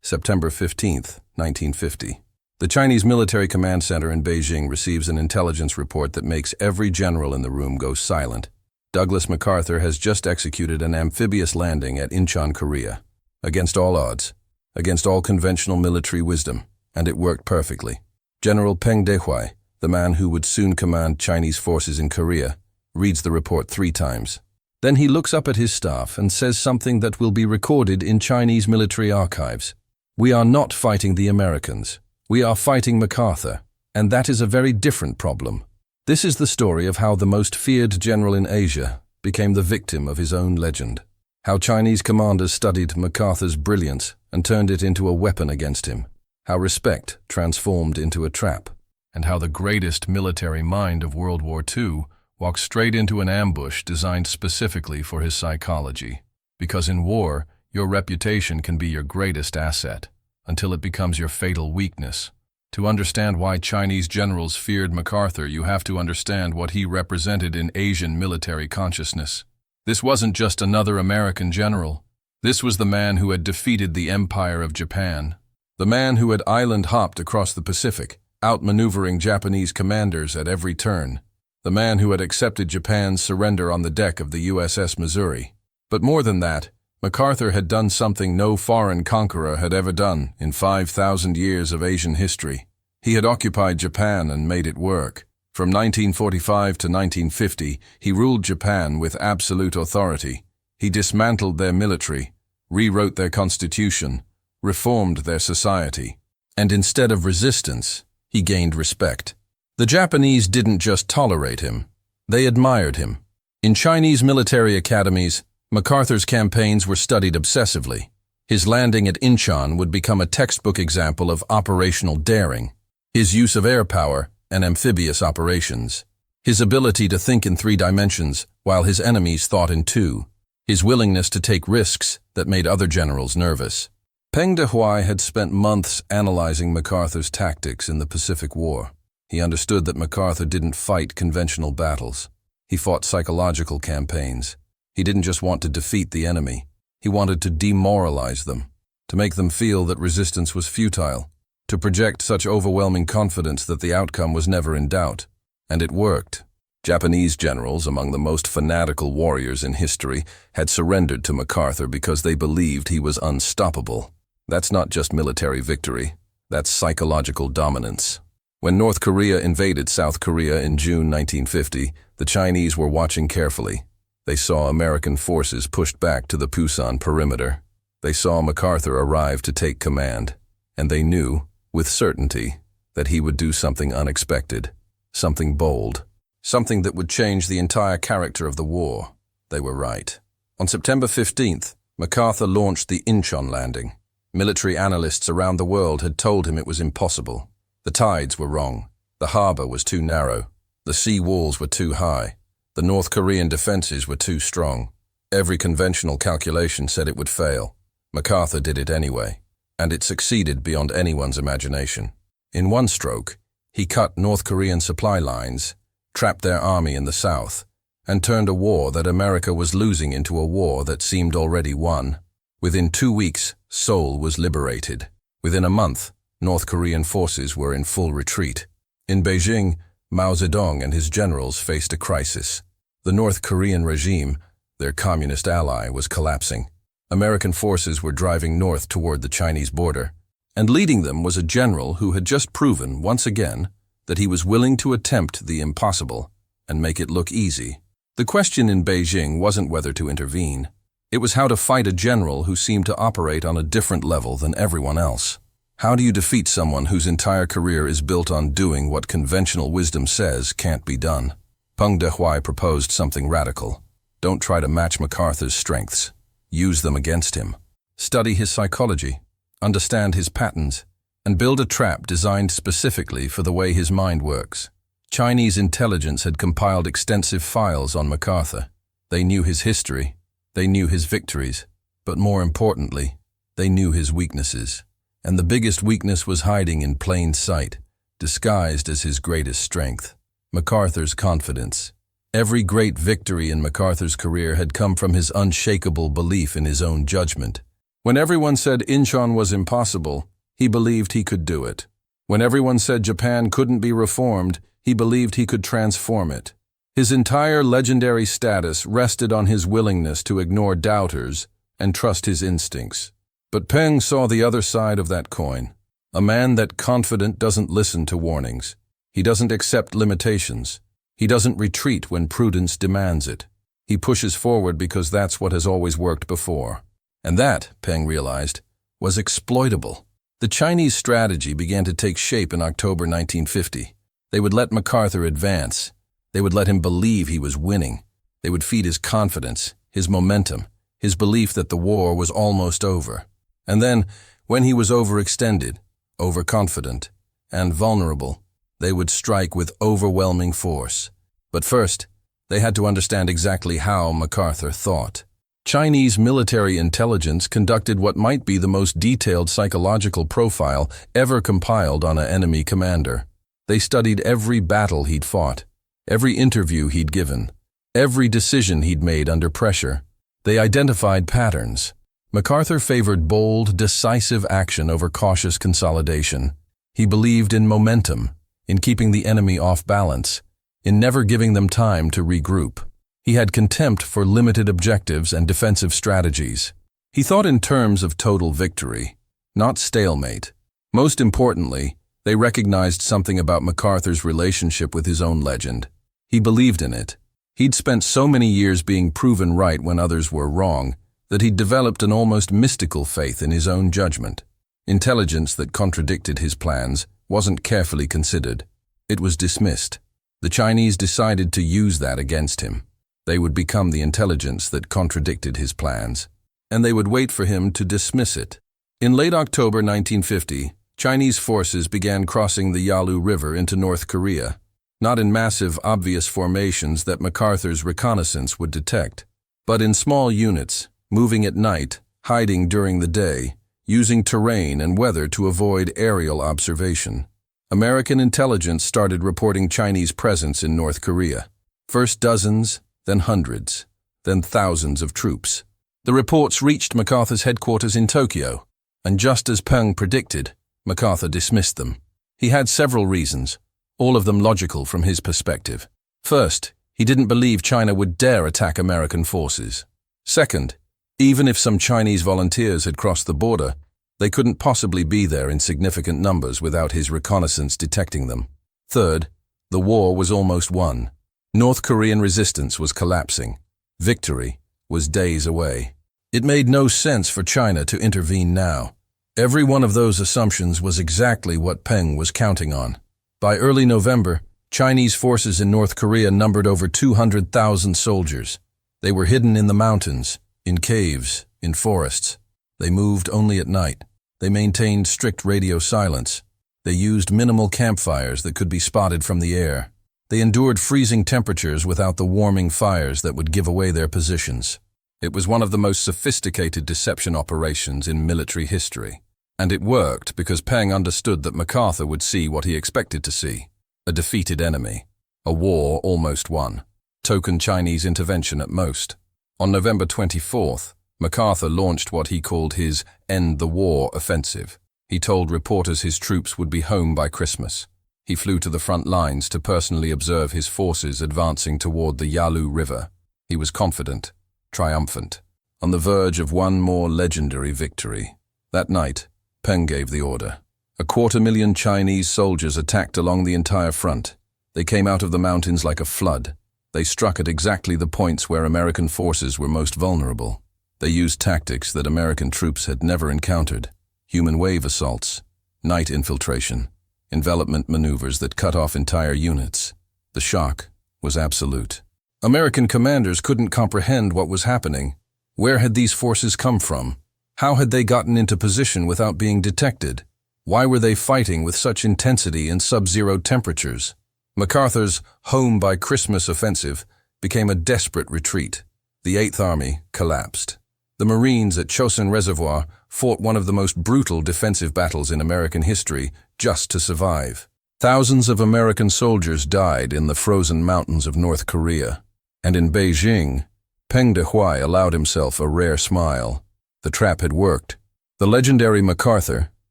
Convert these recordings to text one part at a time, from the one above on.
September 15, 1950. The Chinese Military Command Center in Beijing receives an intelligence report that makes every general in the room go silent. Douglas MacArthur has just executed an amphibious landing at Inchon, Korea. Against all odds, against all conventional military wisdom, and it worked perfectly. General Peng Dehuai, the man who would soon command Chinese forces in Korea, reads the report 3 times. Then he looks up at his staff and says something that will be recorded in Chinese military archives. "We are not fighting the Americans. We are fighting MacArthur, and that is a very different problem." This is the story of how the most feared general in Asia became the victim of his own legend. How Chinese commanders studied MacArthur's brilliance and turned it into a weapon against him. How respect transformed into a trap. And how the greatest military mind of World War II walked straight into an ambush designed specifically for his psychology. Because in war, your reputation can be your greatest asset, until it becomes your fatal weakness. To understand why Chinese generals feared MacArthur, you have to understand what he represented in Asian military consciousness. This wasn't just another American general. This was the man who had defeated the Empire of Japan. The man who had island-hopped across the Pacific, outmaneuvering Japanese commanders at every turn. The man who had accepted Japan's surrender on the deck of the USS Missouri. But more than that, MacArthur had done something no foreign conqueror had ever done in 5,000 years of Asian history. He had occupied Japan and made it work. From 1945 to 1950, he ruled Japan with absolute authority. He dismantled their military, rewrote their constitution, reformed their society. And instead of resistance, he gained respect. The Japanese didn't just tolerate him, they admired him. In Chinese military academies, MacArthur's campaigns were studied obsessively. His landing at Inchon would become a textbook example of operational daring. His use of air power and amphibious operations. His ability to think in 3 dimensions while his enemies thought in 2. His willingness to take risks that made other generals nervous. Peng Dehuai had spent months analyzing MacArthur's tactics in the Pacific War. He understood that MacArthur didn't fight conventional battles. He fought psychological campaigns. He didn't just want to defeat the enemy. He wanted to demoralize them, to make them feel that resistance was futile, to project such overwhelming confidence that the outcome was never in doubt. And it worked. Japanese generals, among the most fanatical warriors in history, had surrendered to MacArthur because they believed he was unstoppable. That's not just military victory. That's psychological dominance. When North Korea invaded South Korea in June 1950, the Chinese were watching carefully. They saw American forces pushed back to the Pusan perimeter. They saw MacArthur arrive to take command, and they knew, with certainty, that he would do something unexpected, something bold, something that would change the entire character of the war. They were right. On September 15th, MacArthur launched the Inchon landing. Military analysts around the world had told him it was impossible. The tides were wrong. The harbor was too narrow. The sea walls were too high. The North Korean defenses were too strong. Every conventional calculation said it would fail. MacArthur did it anyway, and it succeeded beyond anyone's imagination. In one stroke, he cut North Korean supply lines, trapped their army in the south, and turned a war that America was losing into a war that seemed already won. Within 2 weeks, Seoul was liberated. Within a month, North Korean forces were in full retreat. In Beijing, Mao Zedong and his generals faced a crisis. The North Korean regime, their communist ally, was collapsing. American forces were driving north toward the Chinese border, and leading them was a general who had just proven, once again, that he was willing to attempt the impossible and make it look easy. The question in Beijing wasn't whether to intervene. It was how to fight a general who seemed to operate on a different level than everyone else. How do you defeat someone whose entire career is built on doing what conventional wisdom says can't be done? Peng Dehuai proposed something radical. Don't try to match MacArthur's strengths. Use them against him. Study his psychology, understand his patterns, and build a trap designed specifically for the way his mind works. Chinese intelligence had compiled extensive files on MacArthur. They knew his history, they knew his victories, but more importantly, they knew his weaknesses. And the biggest weakness was hiding in plain sight, disguised as his greatest strength. MacArthur's confidence. Every great victory in MacArthur's career had come from his unshakable belief in his own judgment. When everyone said Inchon was impossible, he believed he could do it. When everyone said Japan couldn't be reformed, he believed he could transform it. His entire legendary status rested on his willingness to ignore doubters and trust his instincts. But Peng saw the other side of that coin. A man that confident doesn't listen to warnings. He doesn't accept limitations. He doesn't retreat when prudence demands it. He pushes forward because that's what has always worked before. And that, Peng realized, was exploitable. The Chinese strategy began to take shape in October 1950. They would let MacArthur advance. They would let him believe he was winning. They would feed his confidence, his momentum, his belief that the war was almost over. And then, when he was overextended, overconfident, and vulnerable, they would strike with overwhelming force. But first, they had to understand exactly how MacArthur thought. Chinese military intelligence conducted what might be the most detailed psychological profile ever compiled on an enemy commander. They studied every battle he'd fought, every interview he'd given, every decision he'd made under pressure. They identified patterns. MacArthur favored bold, decisive action over cautious consolidation. He believed in momentum, in keeping the enemy off balance, in never giving them time to regroup. He had contempt for limited objectives and defensive strategies. He thought in terms of total victory, not stalemate. Most importantly, they recognized something about MacArthur's relationship with his own legend. He believed in it. He'd spent so many years being proven right when others were wrong that he'd developed an almost mystical faith in his own judgment. Intelligence that contradicted his plans wasn't carefully considered. It was dismissed. The Chinese decided to use that against him. They would become the intelligence that contradicted his plans, and they would wait for him to dismiss it. In late October 1950, Chinese forces began crossing the Yalu River into North Korea, not in massive, obvious formations that MacArthur's reconnaissance would detect, but in small units, moving at night, hiding during the day, using terrain and weather to avoid aerial observation. American intelligence started reporting Chinese presence in North Korea. First dozens, then hundreds, then thousands of troops. The reports reached MacArthur's headquarters in Tokyo, and just as Peng predicted, MacArthur dismissed them. He had several reasons, all of them logical from his perspective. First, he didn't believe China would dare attack American forces. Second, even if some Chinese volunteers had crossed the border, they couldn't possibly be there in significant numbers without his reconnaissance detecting them. Third, the war was almost won. North Korean resistance was collapsing. Victory was days away. It made no sense for China to intervene now. Every one of those assumptions was exactly what Peng was counting on. By early November, Chinese forces in North Korea numbered over 200,000 soldiers. They were hidden in the mountains, in caves, in forests. They moved only at night. They maintained strict radio silence. They used minimal campfires that could be spotted from the air. They endured freezing temperatures without the warming fires that would give away their positions. It was one of the most sophisticated deception operations in military history. And it worked because Peng understood that MacArthur would see what he expected to see: a defeated enemy, a war almost won, token Chinese intervention at most. On November 24th, MacArthur launched what he called his End the War offensive. He told reporters his troops would be home by Christmas. He flew to the front lines to personally observe his forces advancing toward the Yalu River. He was confident, triumphant, on the verge of one more legendary victory. That night, Peng gave the order. 250,000 Chinese soldiers attacked along the entire front. They came out of the mountains like a flood. They struck at exactly the points where American forces were most vulnerable. They used tactics that American troops had never encountered: human wave assaults, night infiltration, envelopment maneuvers that cut off entire units. The shock was absolute. American commanders couldn't comprehend what was happening. Where had these forces come from? How had they gotten into position without being detected? Why were they fighting with such intensity in sub-zero temperatures? MacArthur's home by Christmas offensive became a desperate retreat. The Eighth Army collapsed. The Marines at Chosin Reservoir fought one of the most brutal defensive battles in American history just to survive. Thousands of American soldiers died in the frozen mountains of North Korea. And in Beijing, Peng Dehuai allowed himself a rare smile. The trap had worked. The legendary MacArthur,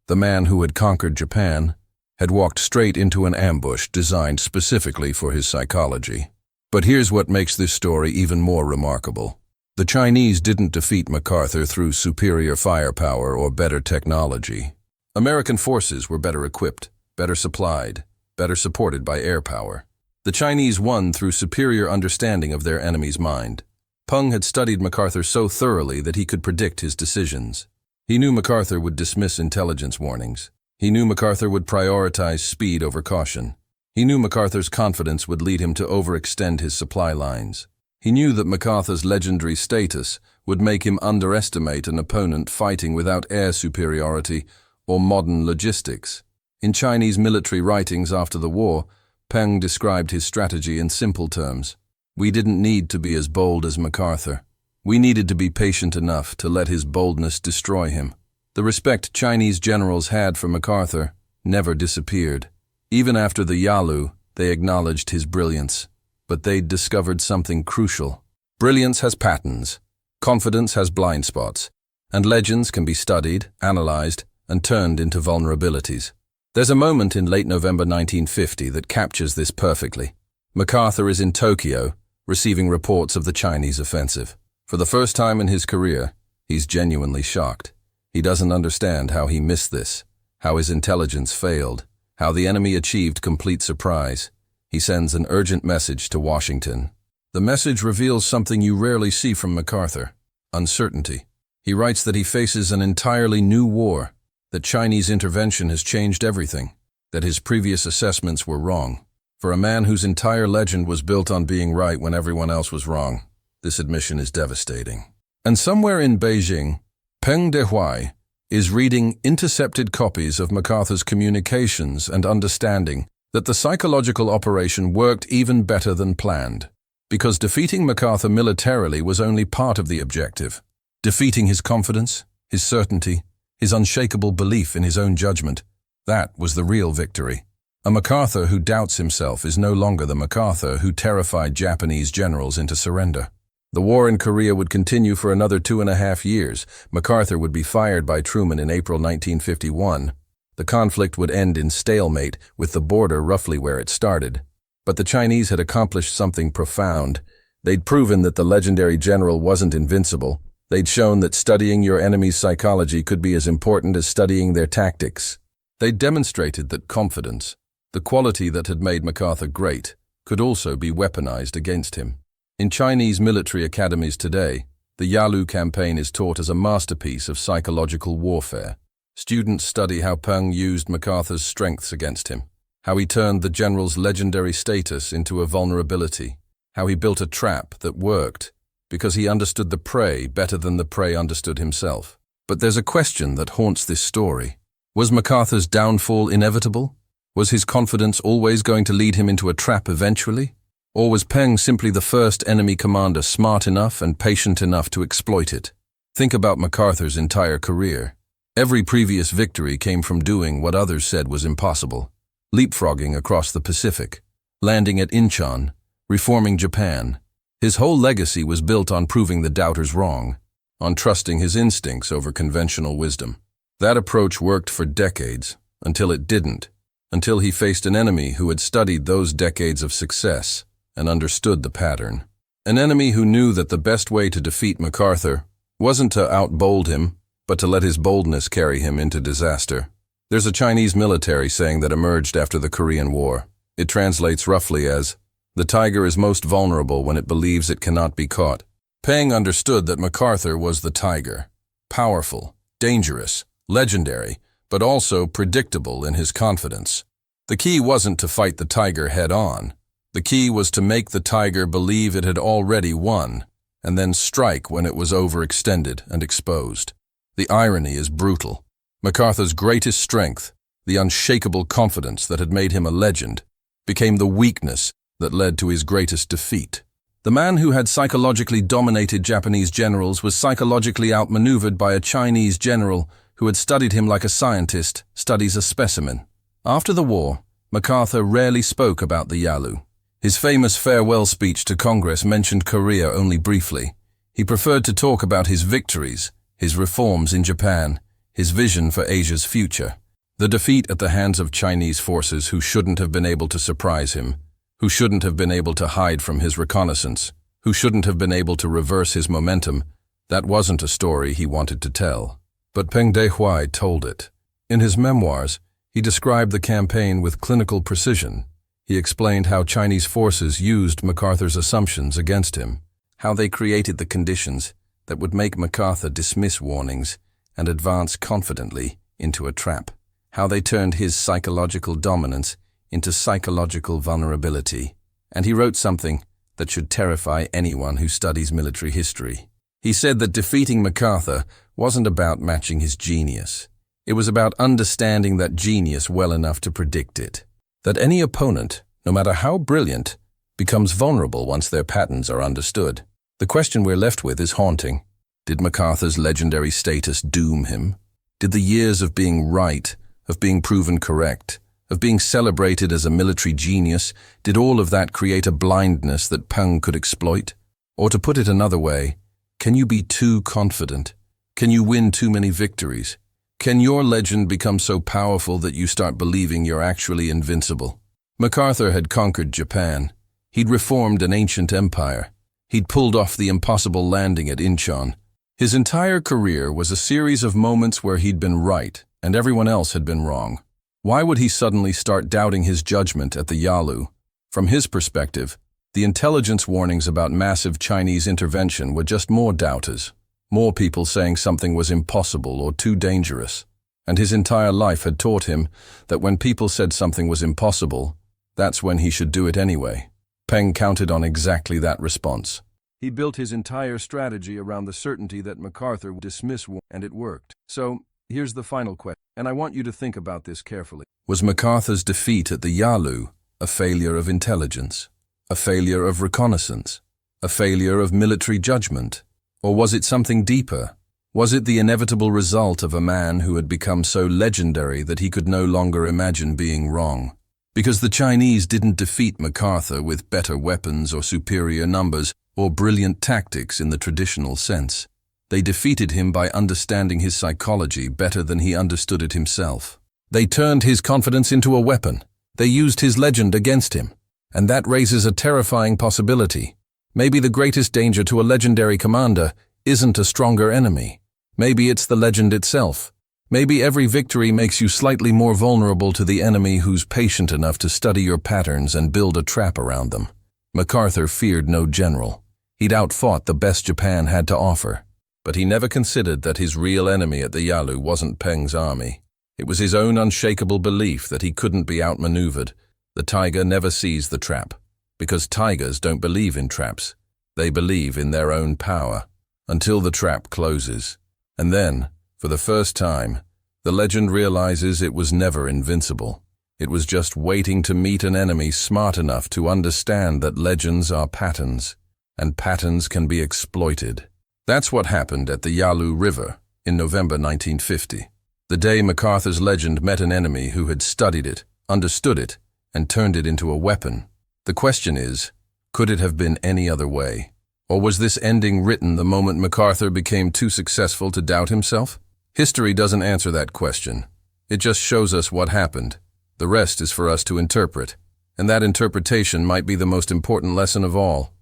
the man who had conquered Japan, had walked straight into an ambush designed specifically for his psychology. But here's what makes this story even more remarkable. The Chinese didn't defeat MacArthur through superior firepower or better technology. American forces were better equipped, better supplied, better supported by air power. The Chinese won through superior understanding of their enemy's mind. Peng had studied MacArthur so thoroughly that he could predict his decisions. He knew MacArthur would dismiss intelligence warnings. He knew MacArthur would prioritize speed over caution. He knew MacArthur's confidence would lead him to overextend his supply lines. He knew that MacArthur's legendary status would make him underestimate an opponent fighting without air superiority or modern logistics. In Chinese military writings after the war, Peng described his strategy in simple terms. We didn't need to be as bold as MacArthur. We needed to be patient enough to let his boldness destroy him. The respect Chinese generals had for MacArthur never disappeared. Even after the Yalu, they acknowledged his brilliance. But they'd discovered something crucial. Brilliance has patterns, confidence has blind spots, and legends can be studied, analyzed, and turned into vulnerabilities. There's a moment in late November 1950 that captures this perfectly. MacArthur is in Tokyo, receiving reports of the Chinese offensive. For the first time in his career, he's genuinely shocked. He doesn't understand how he missed this, how his intelligence failed, how the enemy achieved complete surprise. He sends an urgent message to Washington. The message reveals something you rarely see from MacArthur: uncertainty. He writes that he faces an entirely new war, that Chinese intervention has changed everything, that his previous assessments were wrong. For a man whose entire legend was built on being right when everyone else was wrong, this admission is devastating. And somewhere in Beijing, Peng Dehuai is reading intercepted copies of MacArthur's communications and understanding that the psychological operation worked even better than planned. Because defeating MacArthur militarily was only part of the objective. Defeating his confidence, his certainty, his unshakable belief in his own judgment, that was the real victory. A MacArthur who doubts himself is no longer the MacArthur who terrified Japanese generals into surrender. The war in Korea would continue for another 2.5 years. MacArthur would be fired by Truman in April 1951. The conflict would end in stalemate, with the border roughly where it started. But the Chinese had accomplished something profound. They'd proven that the legendary general wasn't invincible. They'd shown that studying your enemy's psychology could be as important as studying their tactics. They'd demonstrated that confidence, the quality that had made MacArthur great, could also be weaponized against him. In Chinese military academies today, the Yalu campaign is taught as a masterpiece of psychological warfare. Students study how Peng used MacArthur's strengths against him, how he turned the general's legendary status into a vulnerability, how he built a trap that worked because he understood the prey better than the prey understood himself. But there's a question that haunts this story. Was MacArthur's downfall inevitable? Was his confidence always going to lead him into a trap eventually? Or was Peng simply the first enemy commander smart enough and patient enough to exploit it? Think about MacArthur's entire career. Every previous victory came from doing what others said was impossible. Leapfrogging across the Pacific, landing at Inchon, reforming Japan. His whole legacy was built on proving the doubters wrong, on trusting his instincts over conventional wisdom. That approach worked for decades, until it didn't, until he faced an enemy who had studied those decades of success and understood the pattern. An enemy who knew that the best way to defeat MacArthur wasn't to outbold him, but to let his boldness carry him into disaster. There's a Chinese military saying that emerged after the Korean War. It translates roughly as, "The tiger is most vulnerable when it believes it cannot be caught." Peng understood that MacArthur was the tiger, powerful, dangerous, legendary, but also predictable in his confidence. The key wasn't to fight the tiger head-on. The key was to make the tiger believe it had already won, and then strike when it was overextended and exposed. The irony is brutal. MacArthur's greatest strength, the unshakable confidence that had made him a legend, became the weakness that led to his greatest defeat. The man who had psychologically dominated Japanese generals was psychologically outmaneuvered by a Chinese general who had studied him like a scientist studies a specimen. After the war, MacArthur rarely spoke about the Yalu. His famous farewell speech to Congress mentioned Korea only briefly. He preferred to talk about his victories, his reforms in Japan, his vision for Asia's future. The defeat at the hands of Chinese forces who shouldn't have been able to surprise him, who shouldn't have been able to hide from his reconnaissance, who shouldn't have been able to reverse his momentum, that wasn't a story he wanted to tell. But Peng Dehuai told it. In his memoirs, he described the campaign with clinical precision. He explained how Chinese forces used MacArthur's assumptions against him, how they created the conditions that would make MacArthur dismiss warnings and advance confidently into a trap, how they turned his psychological dominance into psychological vulnerability. And he wrote something that should terrify anyone who studies military history. He said that defeating MacArthur wasn't about matching his genius. It was about understanding that genius well enough to predict it. That any opponent, no matter how brilliant, becomes vulnerable once their patterns are understood. The question we're left with is haunting. Did MacArthur's legendary status doom him? Did the years of being right, of being proven correct, of being celebrated as a military genius, did all of that create a blindness that Peng could exploit? Or to put it another way, can you be too confident? Can you win too many victories? Can your legend become so powerful that you start believing you're actually invincible? MacArthur had conquered Japan. He'd reformed an ancient empire. He'd pulled off the impossible landing at Inchon. His entire career was a series of moments where he'd been right and everyone else had been wrong. Why would he suddenly start doubting his judgment at the Yalu? From his perspective, the intelligence warnings about massive Chinese intervention were just more doubters, more people saying something was impossible or too dangerous. And his entire life had taught him that when people said something was impossible, that's when he should do it anyway. Peng counted on exactly that response. He built his entire strategy around the certainty that MacArthur would dismiss war, and it worked. So, here's the final question, and I want you to think about this carefully. Was MacArthur's defeat at the Yalu a failure of intelligence, a failure of reconnaissance, a failure of military judgment? Or was it something deeper? Was it the inevitable result of a man who had become so legendary that he could no longer imagine being wrong? Because the Chinese didn't defeat MacArthur with better weapons or superior numbers or brilliant tactics in the traditional sense. They defeated him by understanding his psychology better than he understood it himself. They turned his confidence into a weapon. They used his legend against him. And that raises a terrifying possibility. Maybe the greatest danger to a legendary commander isn't a stronger enemy. Maybe it's the legend itself. Maybe every victory makes you slightly more vulnerable to the enemy who's patient enough to study your patterns and build a trap around them. MacArthur feared no general. He'd outfought the best Japan had to offer. But he never considered that his real enemy at the Yalu wasn't Peng's army. It was his own unshakable belief that he couldn't be outmaneuvered. The tiger never sees the trap, because tigers don't believe in traps. They believe in their own power, until the trap closes. And then, for the first time, the legend realizes it was never invincible. It was just waiting to meet an enemy smart enough to understand that legends are patterns, and patterns can be exploited. That's what happened at the Yalu River in November 1950, the day MacArthur's legend met an enemy who had studied it, understood it, and turned it into a weapon. The question is, could it have been any other way? Or was this ending written the moment MacArthur became too successful to doubt himself? History doesn't answer that question. It just shows us what happened. The rest is for us to interpret, and that interpretation might be the most important lesson of all.